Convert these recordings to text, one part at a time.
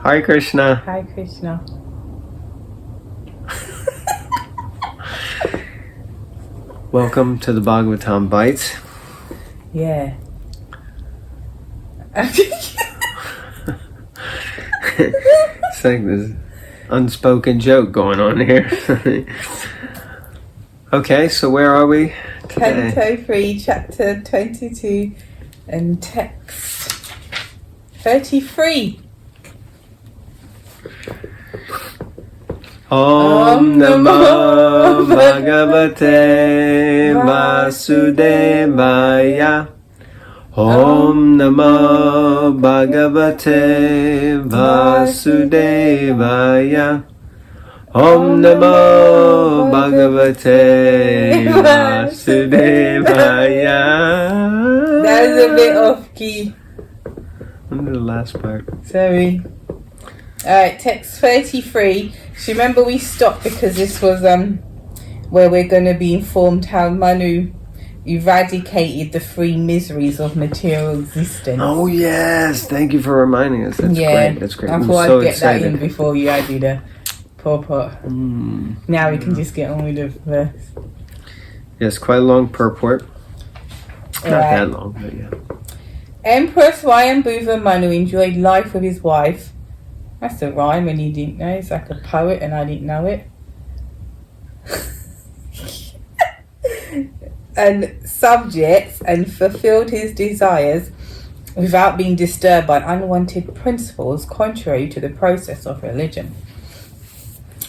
Hare Krishna. Hare Krishna. Welcome to the Bhagavatam Bites. Yeah. It's like this unspoken joke going on here. Okay, so where are we today? Canto 3, chapter 22, and text 33. Om Namo Bhagavate Vasudevaya. Om Namo Bhagavate Vasudevaya. Om Namo Bhagavate Vasudevaya. That was a bit off key. Under the last part. Sorry. Alright, text 33. So remember we stopped because this was where we're going to be informed how Manu eradicated the 3 miseries of material existence. Oh yes, thank you for reminding us. That's great. That's great. I thought I'd get that in before you added a purport. Now we can just get on with the verse. Yes, quite a long purport. Not that long, but yeah. Emperor Swayambhuva Manu enjoyed life with his wife. That's a rhyme and he didn't know. It's like a poet and I didn't know it. And subjects, and fulfilled his desires without being disturbed by unwanted principles contrary to the process of religion.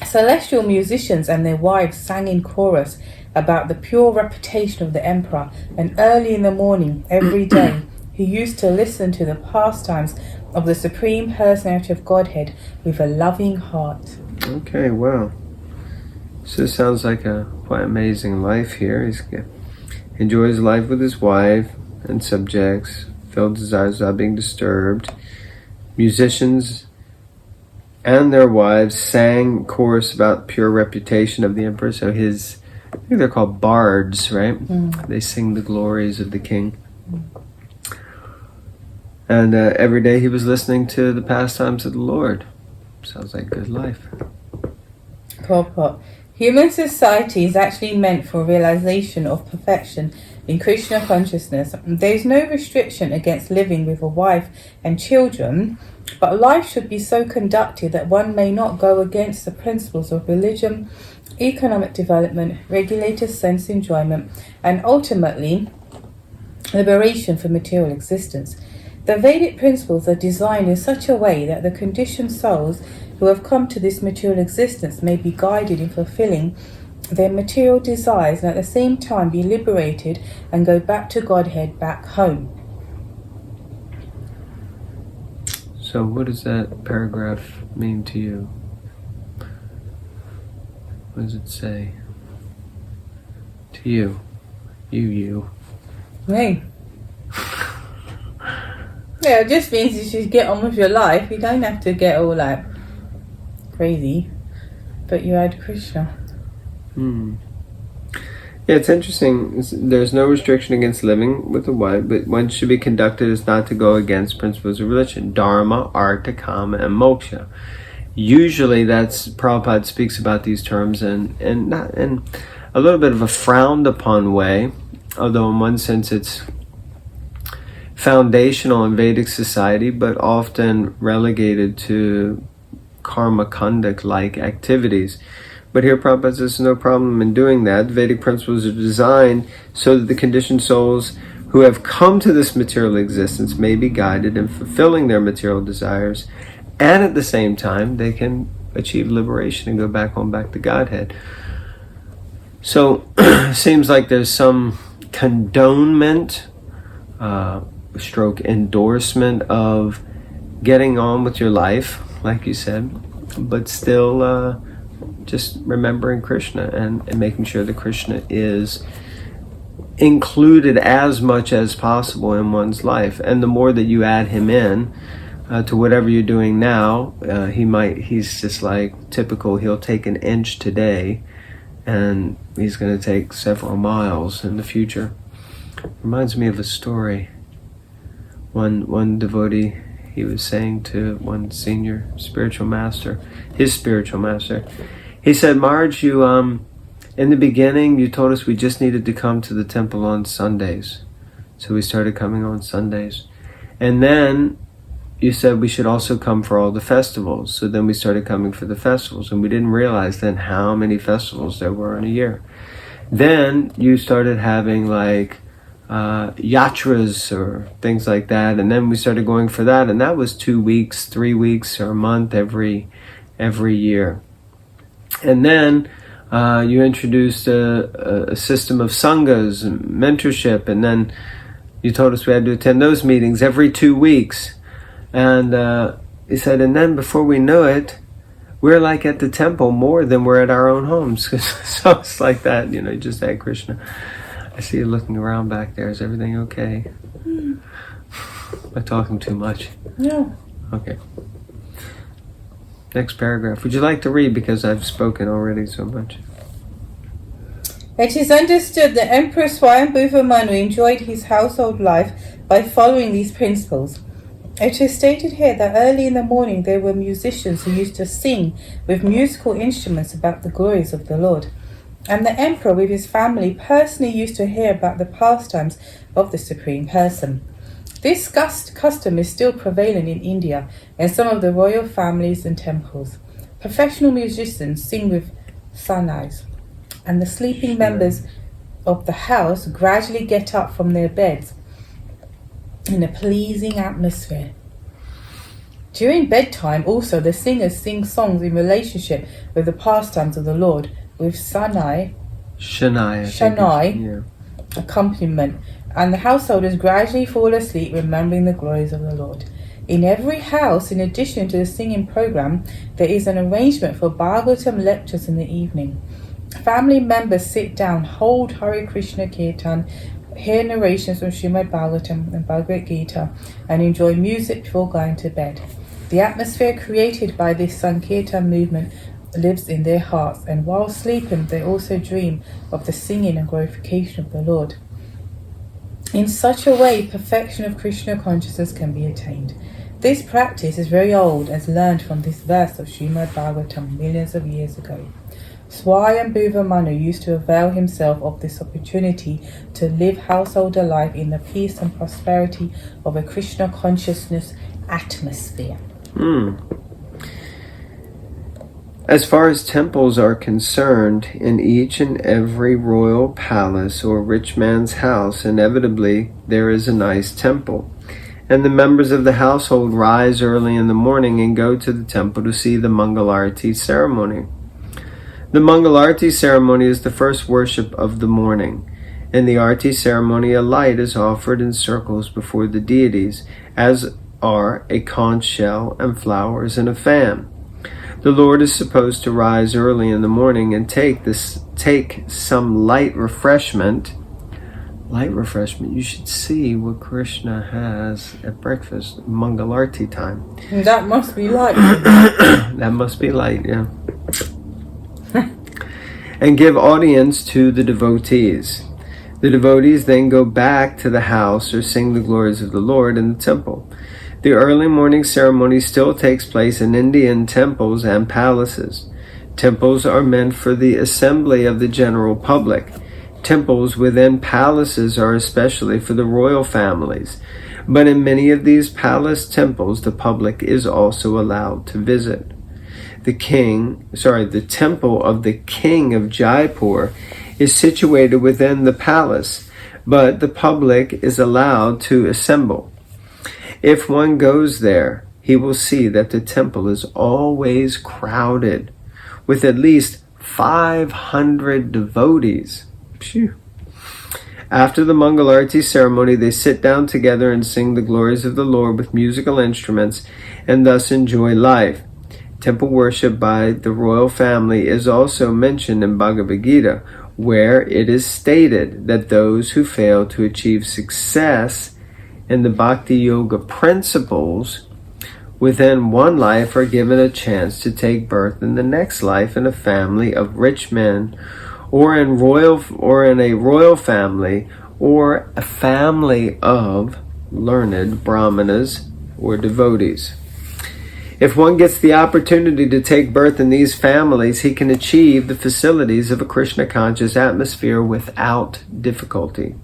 Celestial musicians and their wives sang in chorus about the pure reputation of the emperor, and early in the morning every day he used to listen to the pastimes of the Supreme Personality of Godhead with a loving heart. Okay, wow. So it sounds like a quite amazing life here. He enjoys life with his wife and subjects, filled desires without being disturbed. Musicians and their wives sang chorus about pure reputation of the emperor. So I think they're called bards, right? They sing the glories of the king. And every day he was listening to the pastimes of the Lord. Sounds like a good life. Purport. Human society is actually meant for realization of perfection in Krishna consciousness. There is no restriction against living with a wife and children, but life should be so conducted that one may not go against the principles of religion, economic development, regulated sense enjoyment, and ultimately liberation from material existence. The Vedic principles are designed in such a way that the conditioned souls who have come to this material existence may be guided in fulfilling their material desires and at the same time be liberated and go back to Godhead, back home. So what does that paragraph mean to you? What does it say? To you. You. Me. Yeah, it just means you should get on with your life. You don't have to get all like crazy. But you had Krishna. Yeah, it's interesting. There's no restriction against living with a wife, but one should be conducted as not to go against principles of religion. Dharma, artha, kama, and moksha. Usually Prabhupada speaks about these terms in a little bit of a frowned upon way, although in one sense it's foundational in Vedic society, but often relegated to karma conduct-like activities. But here Prabhupada says there's no problem in doing that. Vedic principles are designed so that the conditioned souls who have come to this material existence may be guided in fulfilling their material desires, and at the same time they can achieve liberation and go back to Godhead. So seems like there's some condonement, stroke endorsement of getting on with your life, like you said, but still just remembering Krishna and making sure that Krishna is included as much as possible in one's life. And the more that you add him in to whatever you're doing now, he's just like typical, he'll take an inch today and he's going to take several miles in the future. Reminds me of a story. One devotee, he was saying to one senior spiritual master, his spiritual master. He said, Marge, you in the beginning you told us we just needed to come to the temple on Sundays. So we started coming on Sundays. And then you said we should also come for all the festivals. So then we started coming for the festivals. And we didn't realize then how many festivals there were in a year. Then you started having like yatras or things like that. And then we started going for that. And that was 2 weeks, 3 weeks, or a month every year. And then you introduced a system of sanghas and mentorship, and then you told us we had to attend those meetings every 2 weeks. And he said, and then before we know it, we're like at the temple more than we're at our own homes. So it's like that, you just had Krishna. I see you looking around back there. Is everything okay? Am I talking too much? No. Okay. Next paragraph. Would you like to read, because I've spoken already so much? It is understood that Emperor Swayambhuva Manu enjoyed his household life by following these principles. It is stated here that early in the morning there were musicians who used to sing with musical instruments about the glories of the Lord. And the emperor with his family personally used to hear about the pastimes of the Supreme Person. This custom is still prevalent in India in some of the royal families and temples. Professional musicians sing with sanais, and the sleeping members of the house gradually get up from their beds in a pleasing atmosphere. During bedtime also the singers sing songs in relationship with the pastimes of the Lord with Shanai accompaniment, and the householders gradually fall asleep remembering the glories of the Lord. In every house, in addition to the singing program, there is an arrangement for Bhagavatam lectures in the evening. Family members sit down, hold Hare Krishna Kirtan, hear narrations from Srimad Bhagavatam and Bhagavad Gita, and enjoy music before going to bed. The atmosphere created by this Sankirtan movement lives in their hearts, and while sleeping they also dream of the singing and glorification of the Lord. In such a way, perfection of Krishna consciousness can be attained. This practice is very old, as learned from this verse of Srimad Bhagavatam millions of years ago. Swayambhuva Manu used to avail himself of this opportunity to live householder life in the peace and prosperity of a Krishna consciousness atmosphere. As far as temples are concerned, in each and every royal palace or rich man's house, inevitably there is a nice temple. And the members of the household rise early in the morning and go to the temple to see the Mangalarti ceremony. The Mangalarti ceremony is the first worship of the morning. In the Arti ceremony, a light is offered in circles before the deities, as are a conch shell and flowers and a fan. The Lord is supposed to rise early in the morning and take some light refreshment. Light refreshment. You should see what Krishna has at breakfast, Mangalarti time. That must be light. That must be light, yeah. And give audience to the devotees. The devotees then go back to the house or sing the glories of the Lord in the temple. The early morning ceremony still takes place in Indian temples and palaces. Temples are meant for the assembly of the general public. Temples within palaces are especially for the royal families. But in many of these palace temples, the public is also allowed to visit. The temple of the king of Jaipur is situated within the palace, but the public is allowed to assemble. If one goes there, he will see that the temple is always crowded, with at least 500 devotees. Phew. After the Mangalarti ceremony, they sit down together and sing the glories of the Lord with musical instruments, and thus enjoy life. Temple worship by the royal family is also mentioned in Bhagavad Gita, where it is stated that those who fail to achieve success in the Bhakti Yoga principles within one life are given a chance to take birth in the next life in a family of rich men, or in a royal family, or a family of learned brahmanas or devotees. If one gets the opportunity to take birth in these families, he can achieve the facilities of a Krishna-conscious atmosphere without difficulty.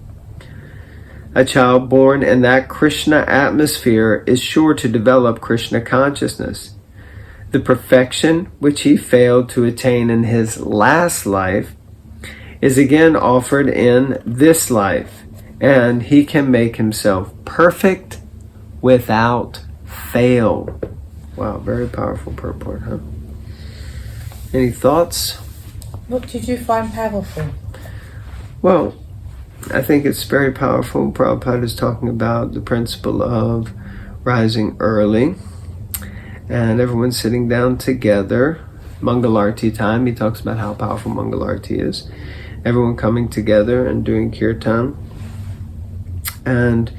A child born in that Krishna atmosphere is sure to develop Krishna consciousness. The perfection which he failed to attain in his last life is again offered in this life, and he can make himself perfect without fail. Wow, very powerful purport, huh? Any thoughts? What did you find powerful? Well, I think it's very powerful. Prabhupada is talking about the principle of rising early and everyone sitting down together. Mangalarti time, he talks about how powerful Mangalarti is. Everyone coming together and doing kirtan. And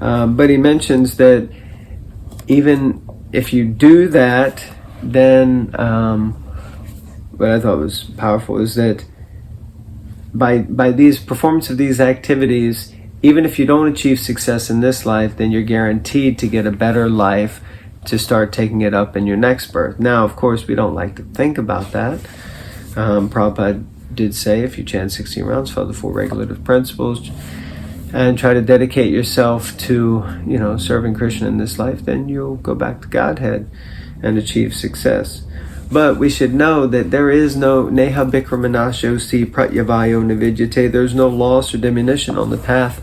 but he mentions that even if you do that, then what I thought was powerful is that by these performance of these activities, even if you don't achieve success in this life, then you're guaranteed to get a better life to start taking it up in your next birth. Now, of course, we don't like to think about that. Prabhupada did say if you chant 16 rounds, follow the 4 regulative principles, and try to dedicate yourself to, serving Krishna in this life, then you'll go back to Godhead and achieve success. But we should know that there is no neha bikramanasyosi pratyavayo nividyate. There's no loss or diminution on the path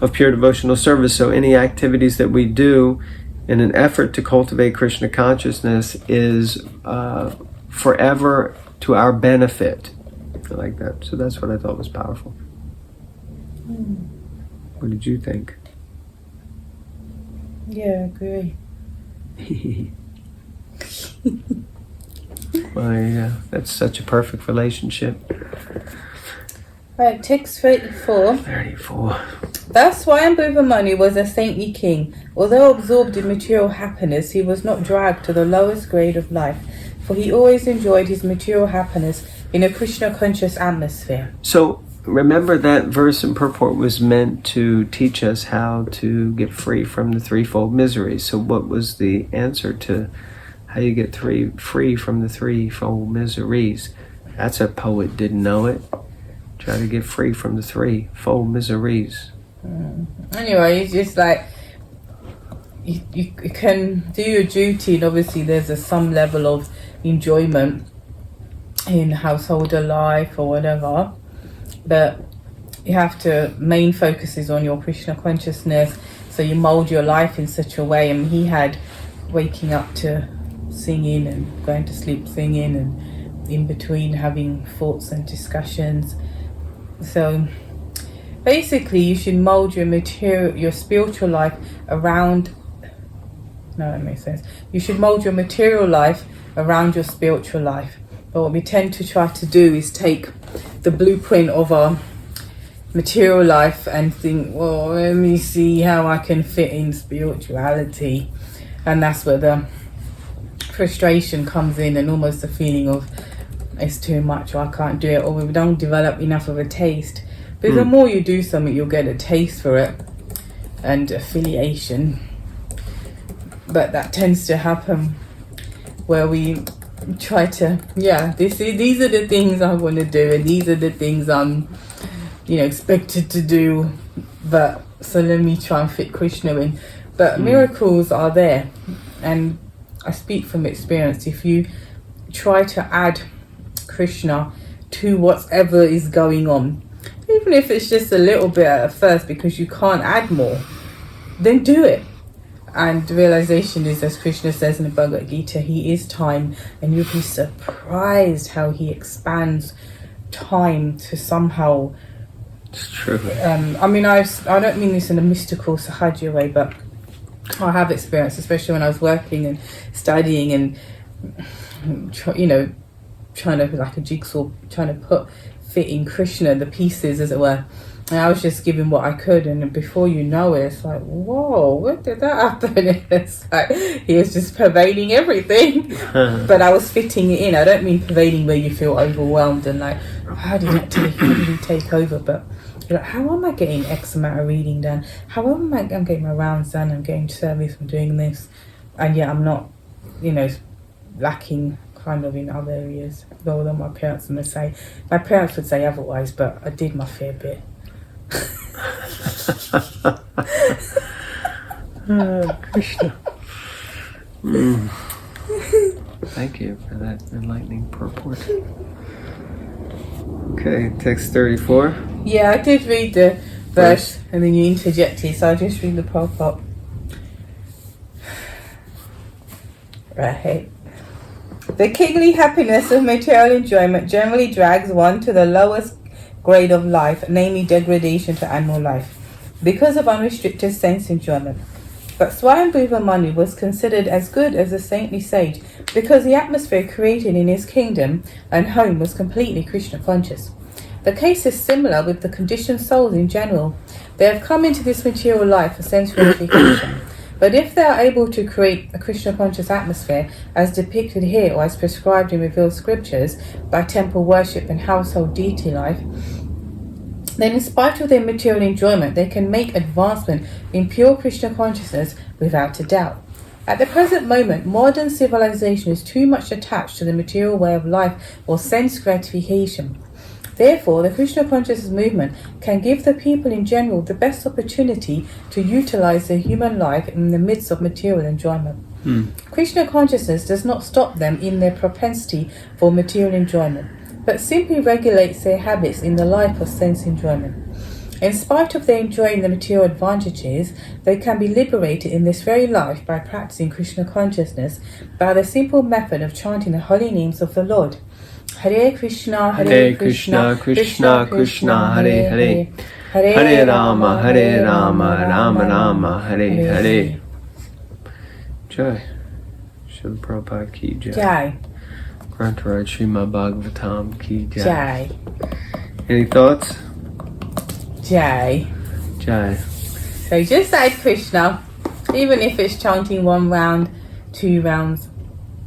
of pure devotional service. So any activities that we do in an effort to cultivate Krishna consciousness is forever to our benefit. I like that. So that's what I thought was powerful. What did you think? Yeah, I agree. Well, yeah, that's such a perfect relationship. Right, text 34. 34. Thus Swayambhuva Mani was a saintly king. Although absorbed in material happiness, he was not dragged to the lowest grade of life, for he always enjoyed his material happiness in a Krishna-conscious atmosphere. So, remember that verse and purport was meant to teach us how to get free from the threefold miseries. So what was the answer to how you get free from the threefold miseries? That's a poet didn't know it. Try to get free from the threefold miseries. Anyway, it's just like you can do your duty, and obviously there's some level of enjoyment in householder life or whatever, but you have to, main focus is on your Krishna consciousness, so you mold your life in such a way. And he had waking up to singing and going to sleep singing, and in between having thoughts and discussions. So basically you should mold your spiritual life around, no, that makes sense. You should mold your material life around your spiritual life. But what we tend to try to do is take the blueprint of our material life and think, well, let me see how I can fit in spirituality. And that's where the frustration comes in, and almost the feeling of it's too much, or I can't do it, or we don't develop enough of a taste. But the more you do something, you'll get a taste for it and affiliation. But that tends to happen where we try to, these are the things I want to do, and these are the things I'm, expected to do. But so let me try and fit Krishna in. But miracles are there, and I speak from experience. If you try to add Krishna to whatever is going on, even if it's just a little bit at first, because you can't add more, then do it. And the realization is, as Krishna says in the Bhagavad Gita, he is time, and you'll be surprised how he expands time to somehow. It's true. I don't mean this in a mystical sahaja way, but I have experience, especially when I was working and studying and trying to, like a jigsaw, trying to fit in Krishna, the pieces as it were. And I was just giving what I could, and before you know it, it's like, whoa, what did that happen? It's like he was just pervading everything. But I was fitting it in. I don't mean pervading where you feel overwhelmed and like, how did he take over? But You're like, how am I getting X amount of reading done? How am I I'm getting my rounds done? I'm getting service, I'm doing this. And yet I'm not, lacking kind of in other areas. Although my parents would say, otherwise, but I did my fair bit. Krishna. Thank you for that enlightening purport. Okay, text 34. Yeah, I did read the verse and then you interjected, so I'll just read the purport. Right. The kingly happiness of material enjoyment generally drags one to the lowest grade of life, namely degradation to animal life, because of unrestricted sense enjoyment. But Swayambhuva Manu was considered as good as a saintly sage because the atmosphere created in his kingdom and home was completely Krishna conscious. The case is similar with the conditioned souls in general. They have come into this material life for sense gratification. But if they are able to create a Krishna conscious atmosphere as depicted here or as prescribed in revealed scriptures by temple worship and household deity life, then in spite of their material enjoyment, they can make advancement in pure Krishna consciousness without a doubt. At the present moment, modern civilization is too much attached to the material way of life or sense gratification. Therefore, the Krishna consciousness movement can give the people in general the best opportunity to utilize their human life in the midst of material enjoyment. Krishna consciousness does not stop them in their propensity for material enjoyment, but simply regulates their habits in the life of sense enjoyment. In spite of their enjoying the material advantages, they can be liberated in this very life by practicing Krishna consciousness by the simple method of chanting the holy names of the Lord. Hare Krishna, Hare Krishna, Krishna Krishna, Hare Hare, Hare Rama, Rama Rama, Hare Hare. Jai. Srila Prabhupada ki jai. Jai. Grantaraj Srimad Bhagavatam ki jai. Jai. Any thoughts? Jai. Jai. So just say Krishna, even if it's chanting 1 round, 2 rounds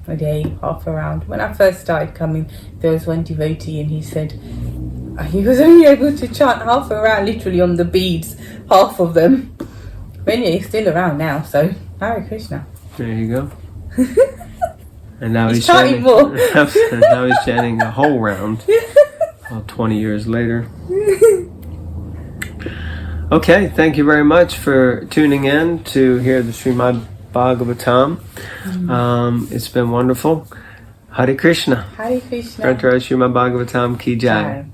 a day, half a round. When I first started coming, there was one devotee and he said he was only able to chant half a round, literally on the beads, half of them. But anyway, he's still around now, so Hare Krishna. There you go. And now he's chanting more. Now he's chanting a whole round. 20 years later. Okay, thank you very much for tuning in to hear the Srimad Bhagavatam. It's been wonderful. Hare Krishna. Hare Krishna. Grantaraj Srimad Bhagavatam ki jai.